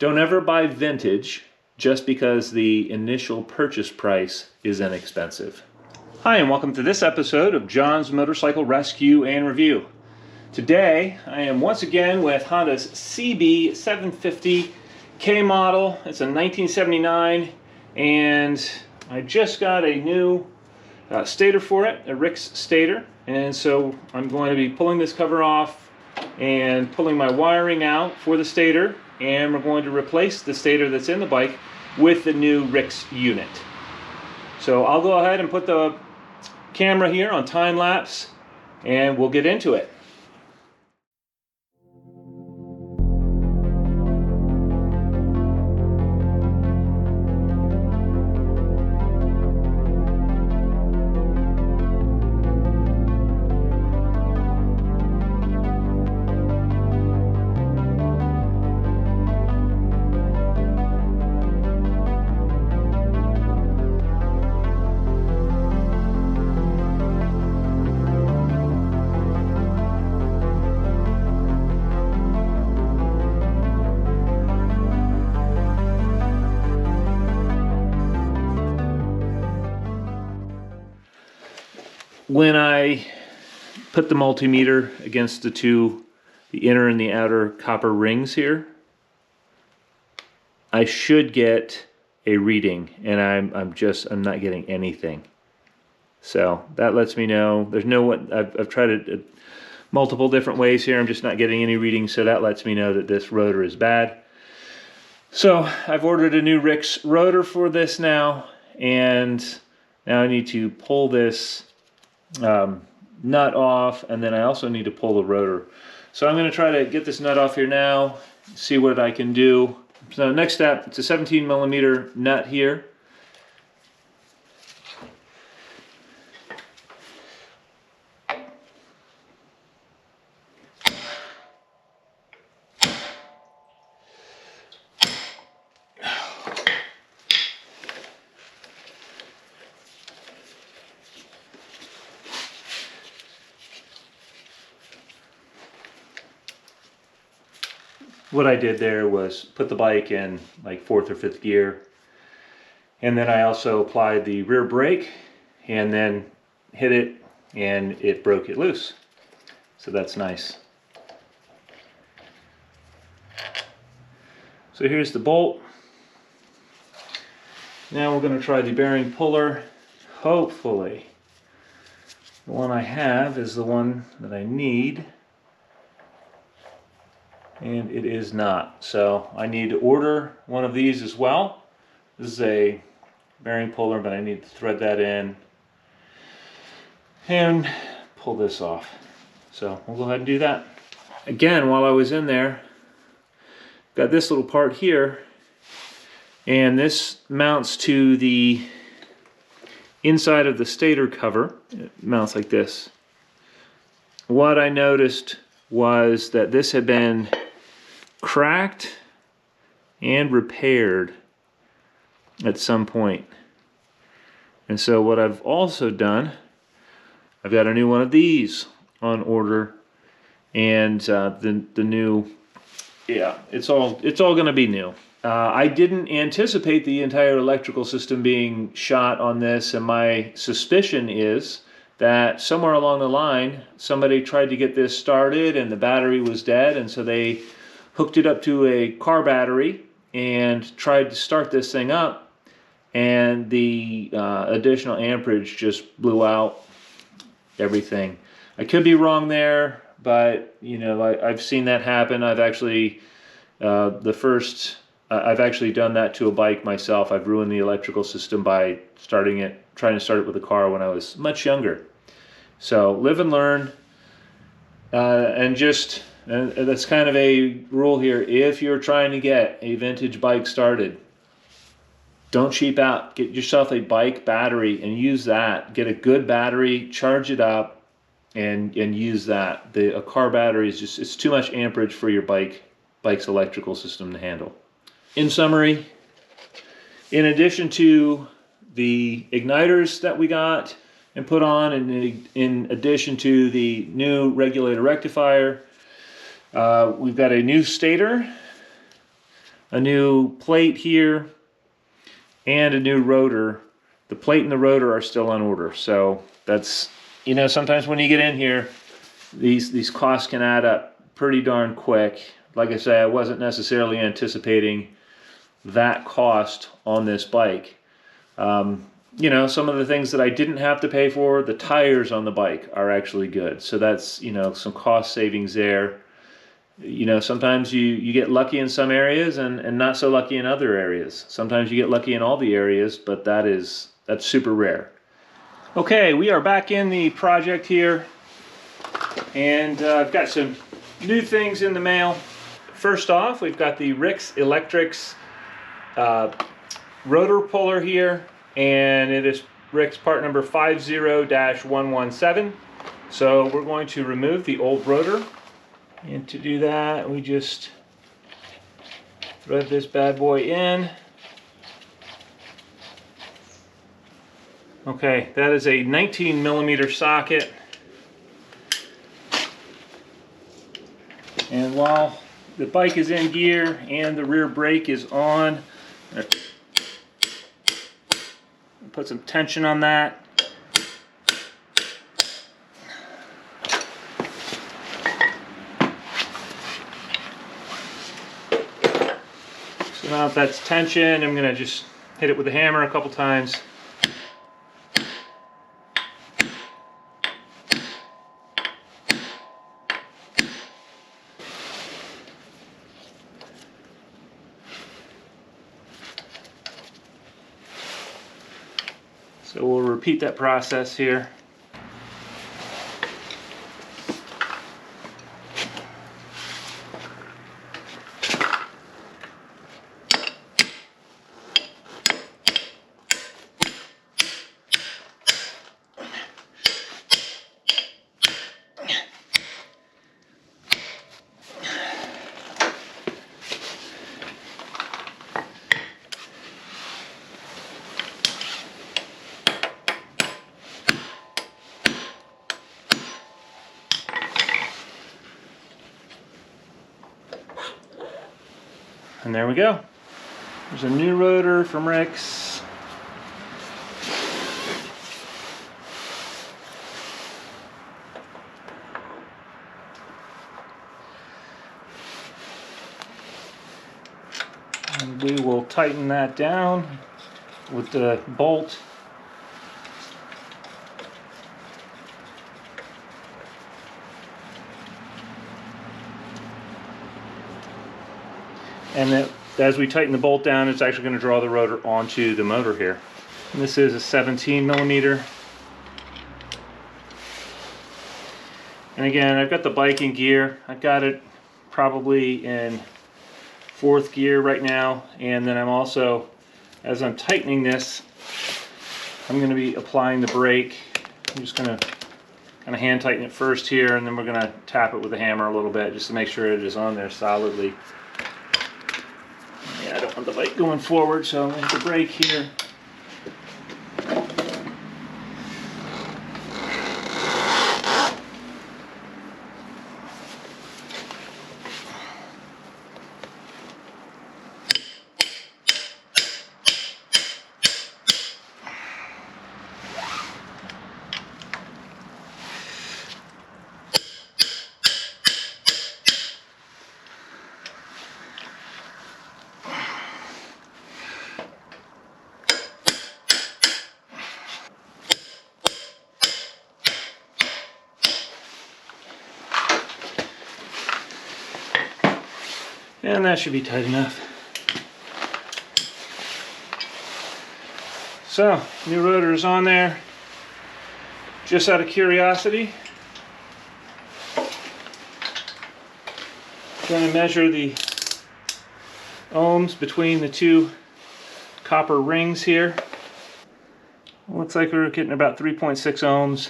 Don't ever buy vintage just because the initial purchase price is inexpensive. Hi, and welcome to this episode of John's Motorcycle Rescue and Review. Today, I am once again with Honda's CB750K model. It's a 1979, and I just got a new stator for it, a Rix stator. And so I'm going to be pulling this cover off and pulling my wiring out for the stator, and we're going to replace the stator that's in the bike with the new Rix unit. So I'll go ahead and put the camera here on time lapse and we'll get into it. When I put the multimeter against the inner and the outer copper rings here, I should get a reading, and I'm not getting anything. So that lets me know there's I've tried it multiple different ways here. I'm just not getting any readings, so that lets me know that this rotor is bad. So I've ordered a new Rix rotor for this now, and now I need to pull this nut off, and then I also need to pull the rotor. So I'm going to try to get this nut off here now, see what I can do. So next step, it's a 17mm nut here. What I did there was put the bike in like 4th or 5th gear, and then I also applied the rear brake and then hit it, and it broke it loose. So that's nice. So here's the bolt. Now we're going to try the bearing puller. Hopefully the one I have is the one that I need. And it is not. So I need to order one of these as well. This is a bearing puller, but I need to thread that in and pull this off. So we'll go ahead and do that. Again, while I was in there, got this little part here, and this mounts to the inside of the stator cover. It mounts like this. What I noticed was that this had been cracked and repaired at some point. And so what I've also done, I've got a new one of these on order, and the new, yeah, it's all going to be new. I didn't anticipate the entire electrical system being shot on this, and my suspicion is that somewhere along the line somebody tried to get this started and the battery was dead, and so they hooked it up to a car battery and tried to start this thing up, and the additional amperage just blew out everything. I could be wrong there, but you know, I've seen that happen. I've actually I've actually done that to a bike myself. I've ruined the electrical system by trying to start it with a car when I was much younger. So live and learn, and that's kind of a rule here. If you're trying to get a vintage bike started, don't cheap out. Get yourself a bike battery and use that. Get a good battery, charge it up, and use that. A car battery is it's too much amperage for your bike's electrical system to handle. In summary, in addition to the igniters that we got and put on, and in addition to the new regulator rectifier, we've got a new stator, a new plate here and a new rotor. The plate and the rotor are still on order. So that's, you know, sometimes when you get in here, these costs can add up pretty darn quick. Like I say, I wasn't necessarily anticipating that cost on this bike. You know, some of the things that I didn't have to pay for, the tires on the bike are actually good. So that's, you know, some cost savings there. You know, sometimes you get lucky in some areas and not so lucky in other areas. Sometimes you get lucky in all the areas, but that's super rare. Okay, we are back in the project here, and I've got some new things in the mail. First off, we've got the Rix Electrics rotor puller here, and it is Rix part number 50-117. So we're going to remove the old rotor, and to do that we just thread this bad boy in. Okay, that is a 19mm socket, and while the bike is in gear and the rear brake is on, put some tension on that. So now that that's tension, I'm going to just hit it with a hammer a couple times. So we'll repeat that process here. And there we go. There's a new rotor from Rix. And we will tighten that down with the bolt. And that, as we tighten the bolt down, it's actually going to draw the rotor onto the motor here. And this is a 17mm. And again, I've got the bike in gear. I've got it probably in 4th gear right now. And then I'm also, as I'm tightening this, I'm going to be applying the brake. I'm just going to kind of hand tighten it first here, and then we're going to tap it with a hammer a little bit just to make sure it is on there solidly. I don't want the bike going forward, so I'm going to hit the brake here. And that should be tight enough. So, new rotor is on there. Just out of curiosity, going to measure the ohms between the two copper rings here. Looks like we're getting about 3.6 ohms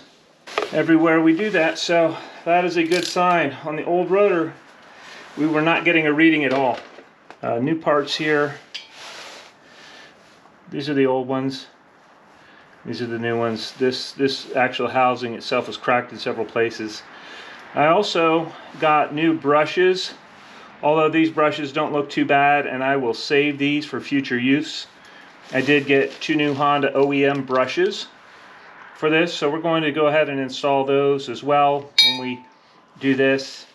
everywhere we do that, so that is a good sign. On the old rotor, we were not getting a reading at all. New parts here. These are the old ones. These are the new ones. This actual housing itself was cracked in several places. I also got new brushes although these brushes don't look too bad, and I will save these for future use. I did get 2 new Honda OEM brushes for this, so we're going to go ahead and install those as well when we do this.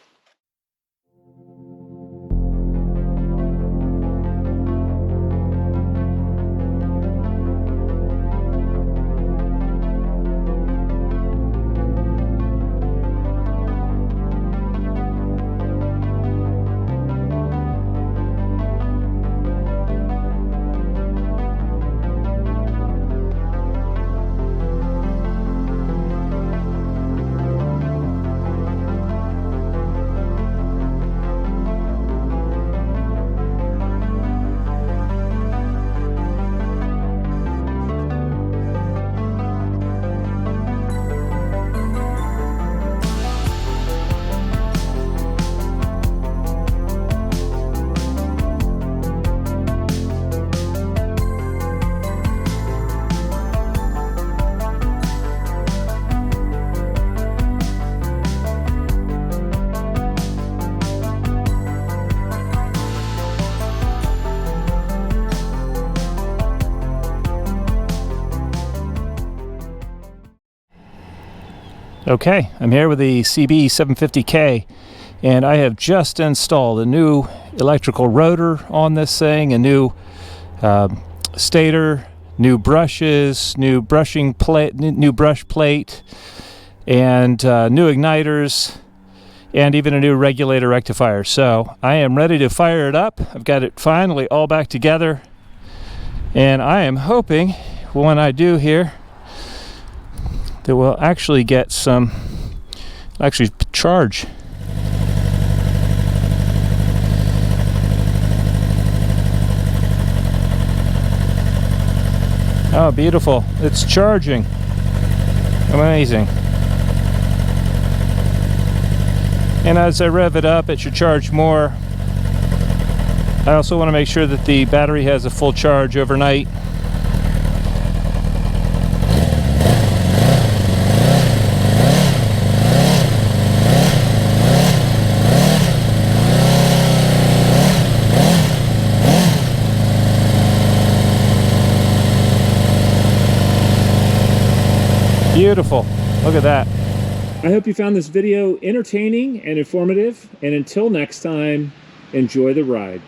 Okay, I'm here with the CB750K, and I have just installed a new electrical rotor on this thing, a new stator, new brushes, new brushing plate, new brush plate, and new igniters, and even a new regulator rectifier. So I am ready to fire it up. I've got it finally all back together, and I am hoping when I do here that we'll actually get some charge. Oh, beautiful. It's charging. Amazing. And as I rev it up, it should charge more. I also want to make sure that the battery has a full charge overnight. Beautiful. Look at that. I hope you found this video entertaining and informative, and until next time, enjoy the ride.